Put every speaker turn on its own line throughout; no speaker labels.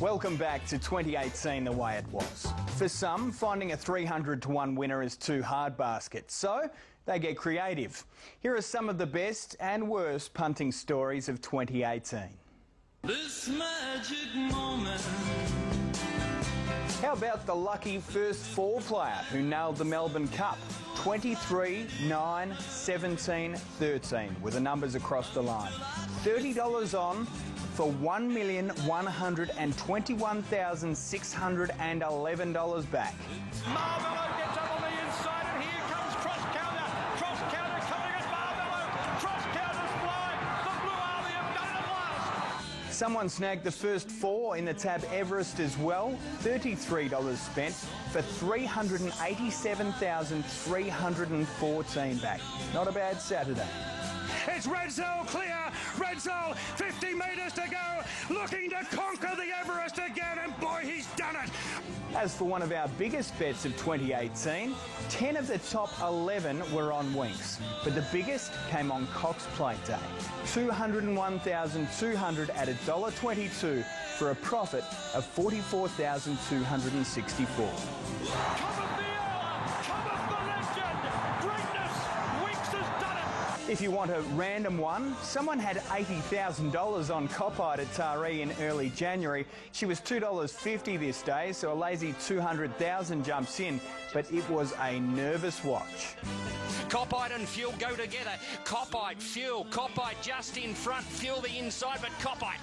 Welcome back to 2018 the way it was. For some, finding a 300 to 1 winner is too hard basket, so they get creative. Here are some of the best and worst punting stories of 2018.
This magic moment.
How about the lucky first four player who nailed the Melbourne Cup? 23, 9, 17, 13 were the numbers across the line. $30 on for $1,121,611 back.
Marvello gets up on the inside and here comes cross counter coming at Marvello. Cross counter's flying. The Blue Army have done it at last.
Someone snagged the first four in the Tab Everest as well. $33 spent for $387,314 back. Not a bad Saturday.
It's Redzell clear. Redzell, 50 metres to go, looking to conquer the Everest again, and boy, he's done it.
As for one of our biggest bets of 2018, 10 of the top 11 were on Winks, but the biggest came on Cox Plate Day. $201,200 at $1.22 for a profit of $44,264. If you want a random one, someone had $80,000 on Copite at Taree in early January. She was $2.50 this day, so a lazy $200,000 jumps in, but it was a nervous watch.
Copite and Fuel go together. Copite, Fuel, Copite just in front, Fuel the inside, but Copite.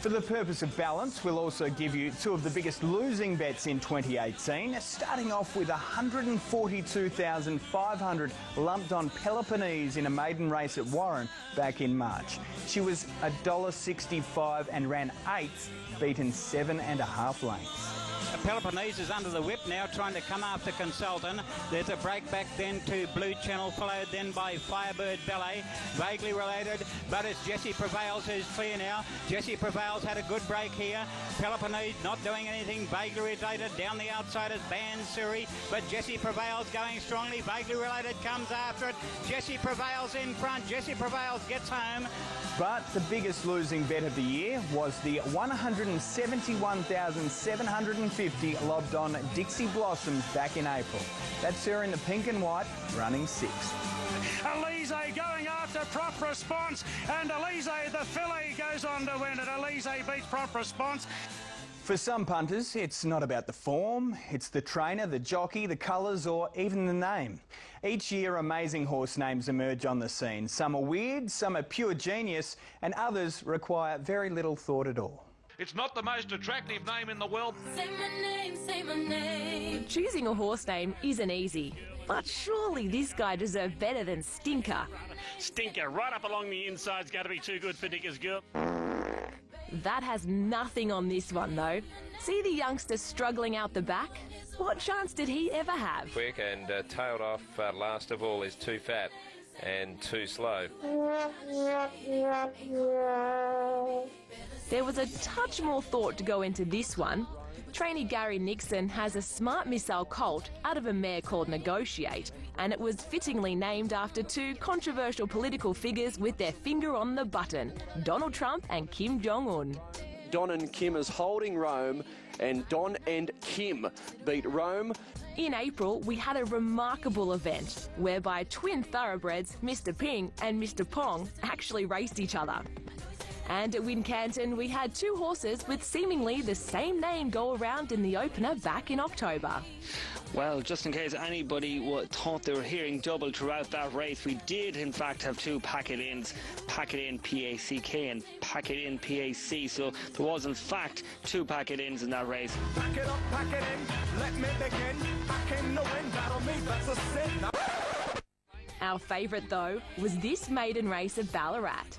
For the purpose of balance, we'll also give you two of the biggest losing bets in 2018, starting off with $142,500 lumped on Peloponnese in a maiden race at Warren back in March. She was $1.65 and ran 8th, beaten 7.5 lengths.
Peloponnese is under the whip now, trying to come after Consultant. There's a break back then to Blue Channel, followed then by Firebird Ballet. Vaguely related, but it's Jessie Prevails who's clear now. Jessie Prevails had a good break here. Peloponnese not doing anything. Vaguely related down the outside is Bansuri, but Jessie Prevails going strongly. Vaguely related comes after it. Jessie Prevails in front. Jessie Prevails gets home.
But the biggest losing bet of the year was the $171,750 lobbed on Dixie Blossoms back in April. That's her in the pink and white, running 6th.
Elise going after Prompt Response, and Elise the filly goes on to win it. Elise beats Prompt Response.
For some punters, it's not about the form, it's the trainer, the jockey, the colours, or even the name. Each year, amazing horse names emerge on the scene. Some are weird, some are pure genius, and others require very little thought at all.
It's not the most attractive name in the world.
Say my name, say my name.
Choosing a horse name isn't easy, but surely this guy deserved better than Stinker.
Stinker, right up along the inside's got to be too good for Dicker's Girl.
That has nothing on this one, though. See the youngster struggling out the back? What chance did he ever have?
Quick and tailed off last of all is Too Fat and Too Slow.
There was a touch more thought to go into this one. Trainee Gary Nixon has a smart missile colt out of a mare called Negotiate, and it was fittingly named after two controversial political figures with their finger on the button, Donald Trump and Kim Jong-un.
Don and Kim is holding Rome, and Don and Kim beat Rome.
In April, we had a remarkable event whereby twin thoroughbreds, Mr. Ping and Mr. Pong, actually raced each other. And at Wincanton, we had two horses with seemingly the same name go around in the opener back in October.
Well, just in case anybody thought they were hearing double throughout that race, we did in fact have two packet-ins, packet-in PACK and packet-in PAC, so there was in fact two packet-ins in that race.
Pack it up, pack it in, let me begin. Pack in the wind, battle me, that's a sin.
Our favourite, though, was this maiden race at Ballarat.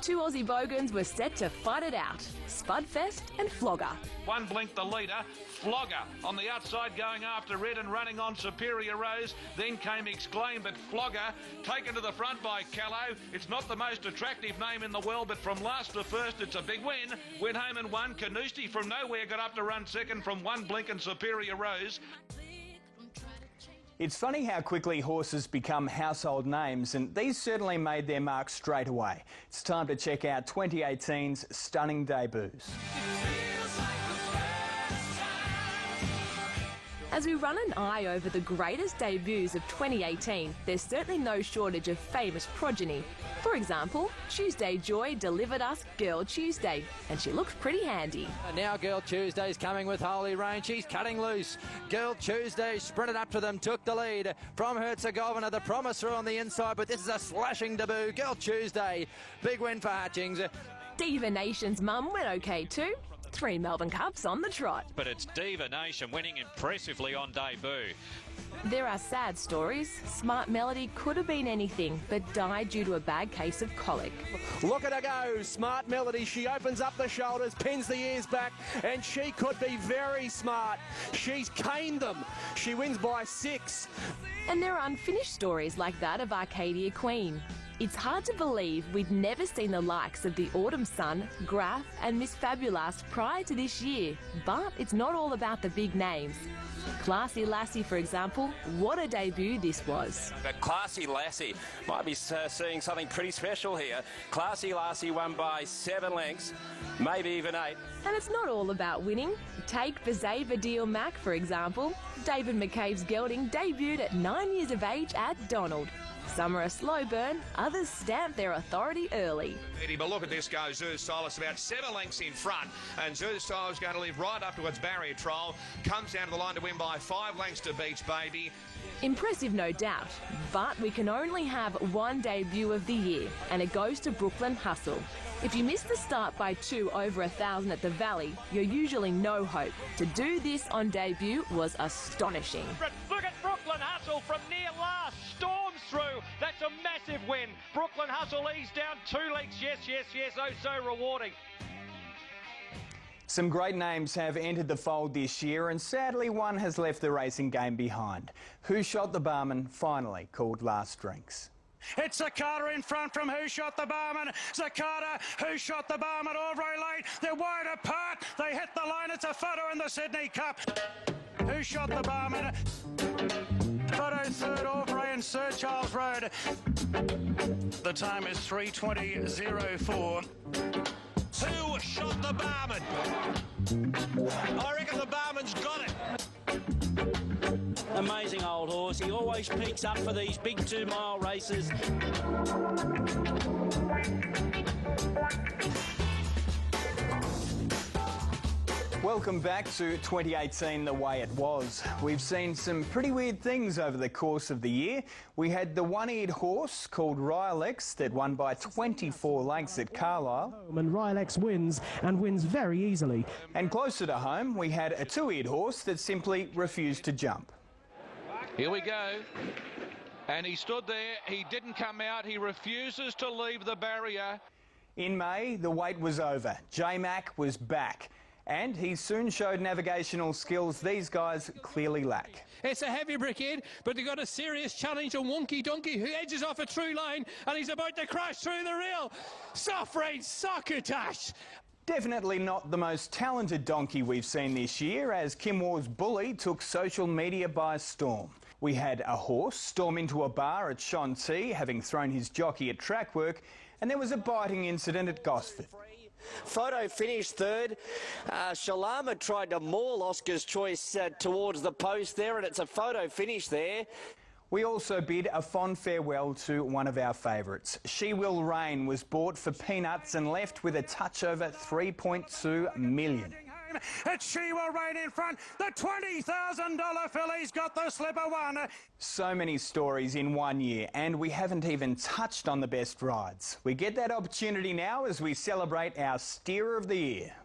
Two Aussie bogans were set to fight it out, Spudfest and Flogger.
One Blink the leader, Flogger on the outside going after Red and running on Superior Rose. Then came Exclaim, but Flogger taken to the front by Callow. It's not the most attractive name in the world, but from last to first, it's a big win. Went home and won. Canusti from nowhere got up to run second from One Blink and Superior Rose.
It's funny how quickly horses become household names, and these certainly made their mark straight away. It's time to check out 2018's stunning debuts.
As we run an eye over the greatest debuts of 2018, there's certainly no shortage of famous progeny. For example, Tuesday Joy delivered us Girl Tuesday, and she looks pretty handy.
Now Girl Tuesday's coming with Holy Rain. She's cutting loose. Girl Tuesday sprinted up to them, took the lead from Herzegovina. The promise through on the inside, but this is a slashing debut. Girl Tuesday, big win for Hutchings.
Diva Nation's mum went okay too. 3 Melbourne Cups on the trot.
But it's Diva Nation winning impressively on debut.
There are sad stories. Smart Melody could have been anything, but died due to a bad case of colic.
Look at her go, Smart Melody. She opens up the shoulders, pins the ears back, and she could be very smart. She's caned them. She wins by 6.
And there are unfinished stories like that of Arcadia Queen. It's hard to believe we'd never seen the likes of the Autumn Sun, Graf and Miss Fabulous prior to this year, but it's not all about the big names. Classy Lassie, for example, what a debut this was.
But Classy Lassie might be seeing something pretty special here. Classy Lassie won by 7 lengths, maybe even 8.
And it's not all about winning. Take Bezava Deal Mac, for example. David McCabe's gelding debuted at 9 years of age at Donald. Some are a slow burn, others stamp their authority early.
But look at this go, Zeus Silas about 7 lengths in front, and Zeus Silas going to live right up towards barrier trial, comes down to the line to win by 5 lengths to Beach Baby.
Impressive, no doubt, but we can only have one debut of the year, and it goes to Brooklyn Hustle. If you missed the start by 2 over 1,000 at the Valley, you're usually no hope. To do this on debut was astonishing.
Look at Brooklyn Hustle from near last, storms through. That's a massive win. Brooklyn Hustle eased down 2 lengths. Yes, yes, yes, oh so rewarding.
Some great names have entered the fold this year, and sadly one has left the racing game behind. Who Shot the Barman finally called last drinks.
It's Zakata in front from Who Shot the Barman. Zakata, Who Shot the Barman, all very late. They're wide apart. They hit the line. It's a photo in the Sydney Cup. Who Shot the Barman? Photo third, Aubrey and Sir Charles Road. The time is 3:20.04.
Who Shot the Barman? I reckon the barman's got it.
Amazing old horse. He always peaks up for these big 2-mile races.
Welcome back to 2018 the way it was. We've seen some pretty weird things over the course of the year. We had the one-eared horse called Rylex that won by 24 lengths at Carlisle.
And Rylex wins, and wins very easily.
And closer to home, we had a two-eared horse that simply refused to jump.
Here we go. And he stood there. He didn't come out. He refuses to leave the barrier.
In May, the wait was over. J-Mac was back. And he soon showed navigational skills these guys clearly lack.
It's a heavy brickhead, but they've got a serious challenge on Wonky Donkey, who edges off a true line, and he's about to crash through the rail. Soft Rain Succotash.
Definitely not the most talented donkey we've seen this year, as Kim Waugh's Bully took social media by storm. We had a horse storm into a bar at Shontea, having thrown his jockey at track work, and there was a biting incident at Gosford.
Photo finished third. Shalama tried to maul Oscar's Choice towards the post there, and it's a photo finish there.
We also bid a fond farewell to one of our favourites. She Will Reign was bought for peanuts and left with a touch over $3.2 million.
It's She Will Reign in front. The $20,000 filly's got the slipper one.
So many stories in one year, and we haven't even touched on the best rides. We get that opportunity now as we celebrate our Steer of the Year.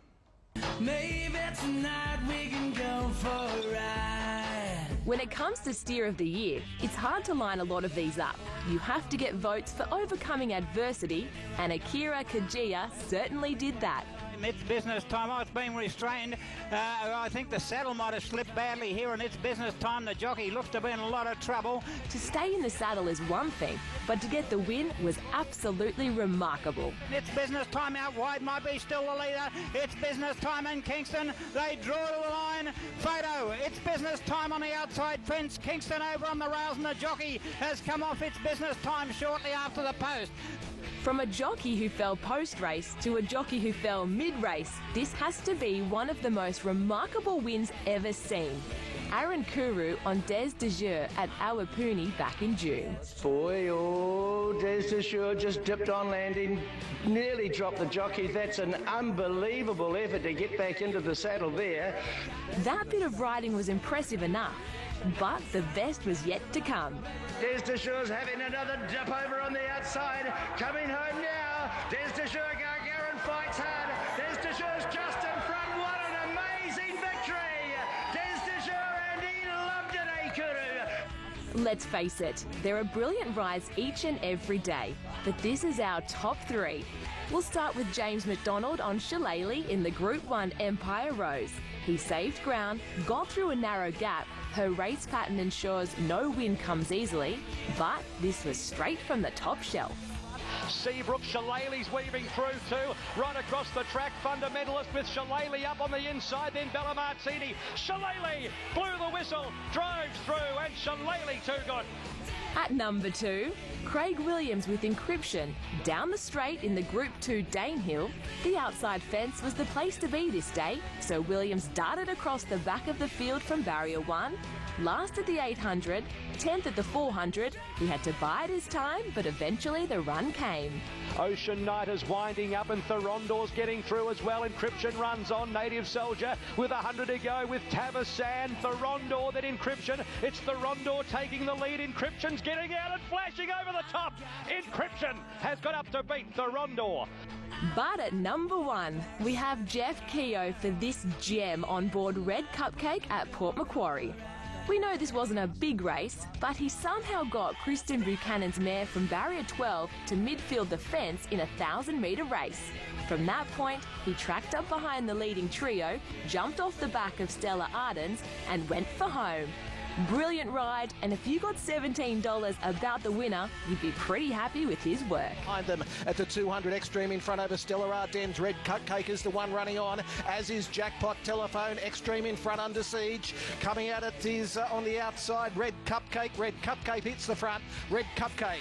Maybe tonight we can go for a ride.
When it comes to Steer of the Year, it's hard to line a lot of these up. You have to get votes for overcoming adversity, and Akira Kajia certainly did that.
It's business time. Oh, it's been restrained. I think the saddle might have slipped badly here, and it's business time. The jockey looks to be in a lot of trouble.
To stay in the saddle is one thing, but to get the win was absolutely remarkable.
It's business time. Out wide might be still the leader. It's business time in Kingston. They draw to the line. Photo. It's business time on the outside fence. Kingston over on the rails, and the jockey has come off. It's business time shortly after the post.
From a jockey who fell post-race to a jockey who fell mid-race, this has to be one of the most remarkable wins ever seen. Aaron Kuru on Des de Jure at Awapuni back in June.
Boy, oh, Des de Jure just dipped on landing, nearly dropped the jockey. That's an unbelievable effort to get back into the saddle there.
That bit of riding was impressive enough, but the best was yet to come.
Des de Jure's having another dip over on the outside, coming home now. Des de Jure, Gargarin fights hard. Des de Jure's just in front. What an amazing victory! Des de Jure, and he loved it, Kuru.
Let's face it, there are brilliant rides each and every day, but this is our top 3. We'll start with James McDonald on Shillelagh in the Group 1 Empire Rose. He saved ground, got through a narrow gap. Her race pattern ensures no win comes easily, but this was straight from the top shelf.
Seabrook, Shillelagh's weaving through too, right across the track. Fundamentalist with Shillelagh up on the inside, then Bella Martini. Shillelagh blew the whistle, drove through, and Shillelagh too good.
At number 2, Craig Williams with Encryption. Down the straight in the Group 2 Danehill, the outside fence was the place to be this day, so Williams darted across the back of the field from barrier 1, last at the 800, 10th at the 400. He had to bide his time, but eventually the run came.
Ocean Knight is winding up and Thorondor's getting through as well. Encryption runs on. Native Soldier with 100 to go with Tavasan. Thorondor, then Encryption. It's Thorondor taking the lead. Encryption's getting out and flashing over the top. Encryption has got up to beat Thorondor.
But at number 1, we have Jeff Keogh for this gem on board Red Cupcake at Port Macquarie. We know this wasn't a big race, but he somehow got Kristen Buchanan's mare from barrier 12 to midfield the fence in a 1,000-metre race. From that point, he tracked up behind the leading trio, jumped off the back of Stella Ardens and went for home. Brilliant ride, and if you got $17 about the winner, you'd be pretty happy with his work.
Behind them at the 200 Extreme in front over Stella Ardens. Red Cupcake is the one running on, as is Jackpot Telephone. Extreme in front under siege. Coming out at his on the outside, Red Cupcake. Red Cupcake hits the front. Red Cupcake.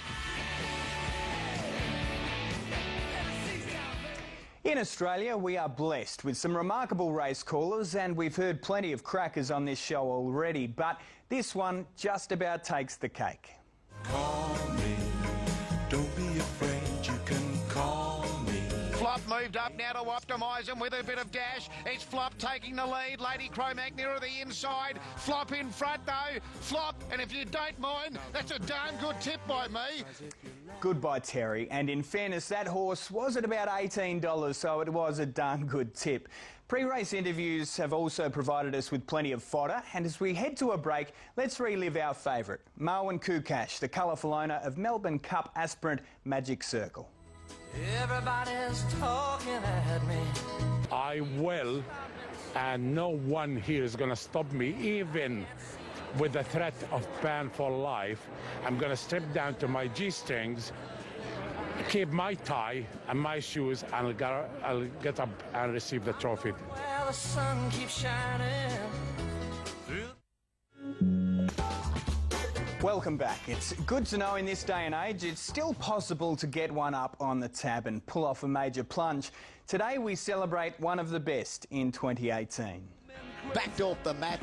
In Australia, we are blessed with some remarkable race callers, and we've heard plenty of crackers on this show already, but this one just about takes the cake.
Call me, don't be afraid, you can call me.
Flop moved up now to optimise him with a bit of dash. It's Flop taking the lead. Lady Cromac nearer the inside. Flop in front though. Flop, and if you don't mind, that's a darn good tip by me.
Goodbye, Terry. And in fairness, that horse was at about $18, so it was a darn good tip. Pre-race interviews have also provided us with plenty of fodder, and as we head to a break, let's relive our favourite, Marwan Kukash, the colourful owner of Melbourne Cup aspirant Magic Circle.
Everybody's talking at me.
I will, and no one here is going to stop me, even with the threat of ban for life. I'm going to strip down to my G-strings, keep my tie and my shoes, and I'll get up and receive the trophy.
Well, the sun keeps shining.
Welcome back. It's good to know in this day and age it's still possible to get one up on the tab and pull off a major plunge. Today we celebrate one of the best in 2018.
Backed off the mat.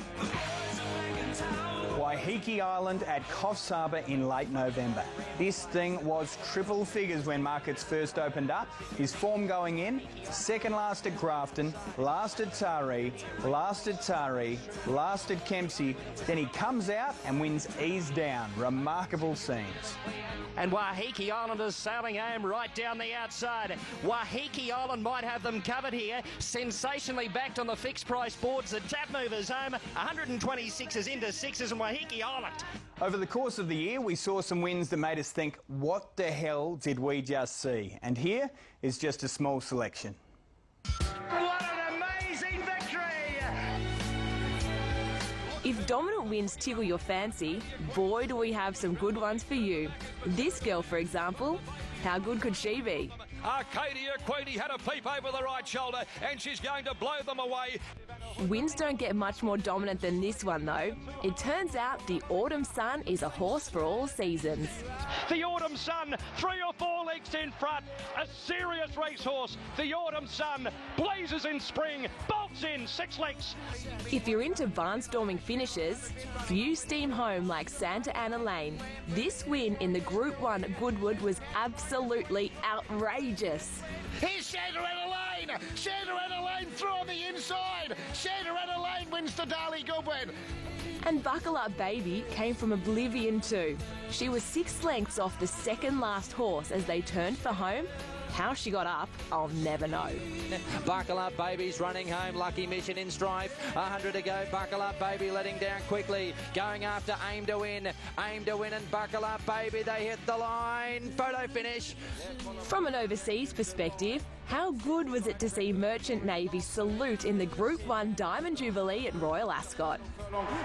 Waiheke Island at Coffs Harbour in late November. This thing was triple figures when markets first opened up. His form going in, second last at Grafton, last at Taree, last at Taree, last at Kempsey. Then he comes out and wins ease down. Remarkable scenes.
And Waiheke Islanders sailing home right down the outside. Waiheke Island might have them covered here. Sensationally backed on the fixed price boards. The tap movers home. 126s into 6s and Waiheke Island.
Over the course of the year, we saw some wins that made us think, what the hell did we just see? And here is just a small selection.
What an amazing victory!
If dominant wins tickle your fancy, boy do we have some good ones for you. This girl, for example, how good could she be?
Arcadia Queenie had a peep over the right shoulder, and she's going to blow them away.
Wins don't get much more dominant than this one, though. It turns out the Autumn Sun is a horse for all seasons.
The Autumn Sun, 3 or 4 lengths in front. A serious racehorse. The Autumn Sun blazes in spring, bolts in 6 lengths.
If you're into barnstorming finishes, few steam home like Santa Ana Lane. This win in the Group 1 Goodwood was absolutely outrageous.
Here's Santa Ana Lane! Santa Ana Lane through on the inside! Santa Ana Lane wins the Darley Goodwood.
And Buckle Up Baby came from oblivion too. She was 6 lengths off the second last horse as they turned for home. How she got up, I'll never know.
Buckle Up Baby's running home. Lucky Mission in strife. 100 to go. Buckle Up Baby letting down quickly. Going after Aim to Win. Aim to Win and Buckle Up Baby. They hit the line. Photo finish.
From an overseas perspective, how good was it to see Merchant Navy salute in the Group 1 Diamond Jubilee at Royal Ascot?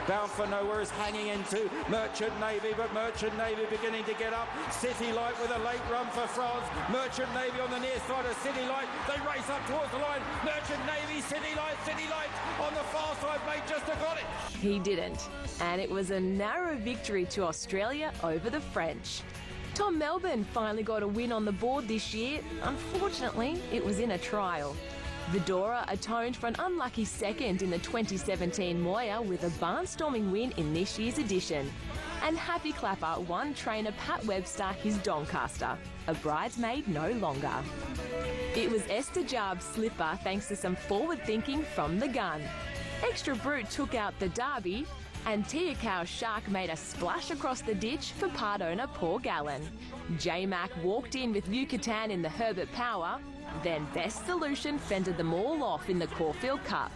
Bound for Nowhere is hanging into Merchant Navy, but Merchant Navy beginning to get up. City Light with a late run for France. Merchant Navy on the near side of City Light. They race up towards the line. Merchant Navy, City Light on the far side, mate, just have got it.
He didn't, and it was a narrow victory to Australia over the French. Tom Melbourne finally got a win on the board this year. Unfortunately, it was in a trial. Vidora atoned for an unlucky second in the 2017 Moir with a barnstorming win in this year's edition. And Happy Clapper won trainer Pat Webster his Doncaster, a bridesmaid no longer. It was Esther Jarb's Slipper thanks to some forward thinking from the gun. Extra Brute took out the Derby, and Tia Cow's Shark made a splash across the ditch for part owner Paul Gallen. J-Mac walked in with Yucatan in the Herbert Power, then Best Solution fended them all off in the Caulfield Cup.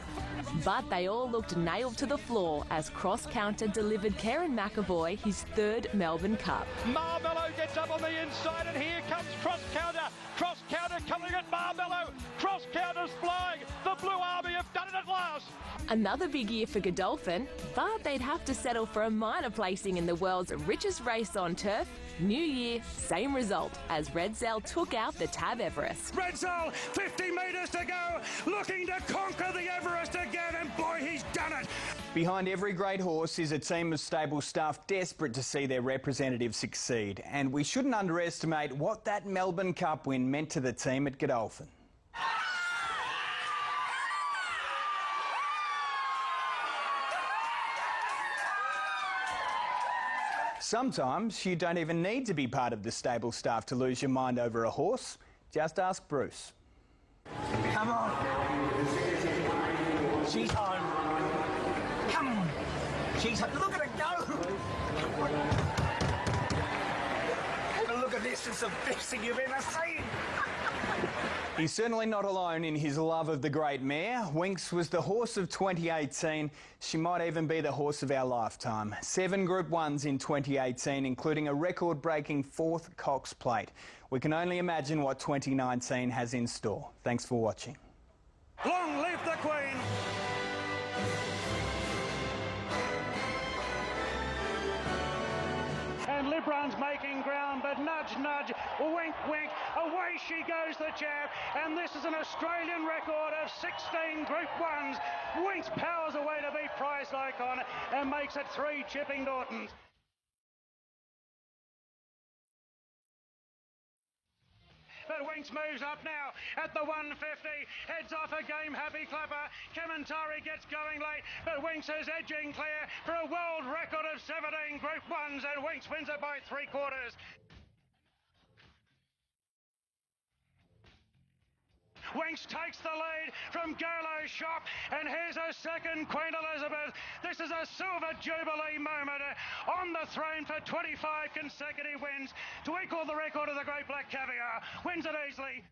But they all looked nailed to the floor as Cross Counter delivered Karen McAvoy his 3rd Melbourne Cup.
Marmello gets up on the inside, and here comes Cross Counter. Cross Counter coming at Marmello. Cross Counter's flying. The Blue Army have done it at last.
Another big year for Godolphin, but they'd have to settle for a minor placing in the world's richest race on turf. New year, same result as Redzel took out the Tab Everest.
Redzel, 50 metres to go, looking to conquer the Everest again, and boy, he's done it.
Behind every great horse is a team of stable staff desperate to see their representative succeed. And we shouldn't underestimate what that Melbourne Cup win meant to the team at Godolphin. Sometimes you don't even need to be part of the stable staff to lose your mind over a horse. Just ask Bruce.
Come on. She's home. Come on. She's home. Look at her go. Have a look at this. It's the best thing you've ever seen.
He's certainly not alone in his love of the great mare. Winx was the horse of 2018. She might even be the horse of our lifetime. 7 Group 1s in 2018, including a record-breaking 4th Cox Plate. We can only imagine what 2019 has in store. Thanks for watching.
Long live the Queen! And Libran's making ground, but nudge, nudge, wink, wink, away she goes, the jab, and this is an Australian record of 16 Group 1s. Winx powers away to beat Price Icon and makes it 3 Chipping Nortons. But Winx moves up now at the 150, heads off a game Happy Clapper. Kamantari gets going late, but Winx is edging clear for a world record of 17 Group 1s, and Winx wins it by 3/4. Winx takes the lead from Galo's Shop, and here's a second Queen Elizabeth. This is a Silver Jubilee moment on the throne for 25 consecutive wins to equal the record of the Great Black Caviar. Wins it easily.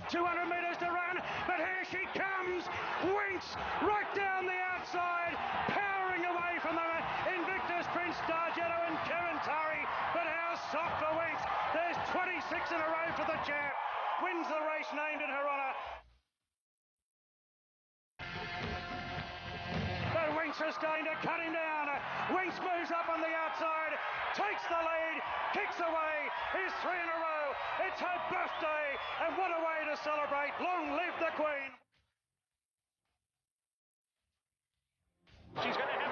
200 metres to run, but here she comes. Winx right down the outside, powering away from the Invictus Prince Dargetto and Kamantari. But how soft for Winx. There's 26 in a row for the champ. Wins the race named in her honour. But Winx is going to cut him down. Winks moves up on the outside, takes the lead, kicks away. Here's 3 in a row. It's her birthday, and what a way to celebrate. Long live the Queen.
She's going to have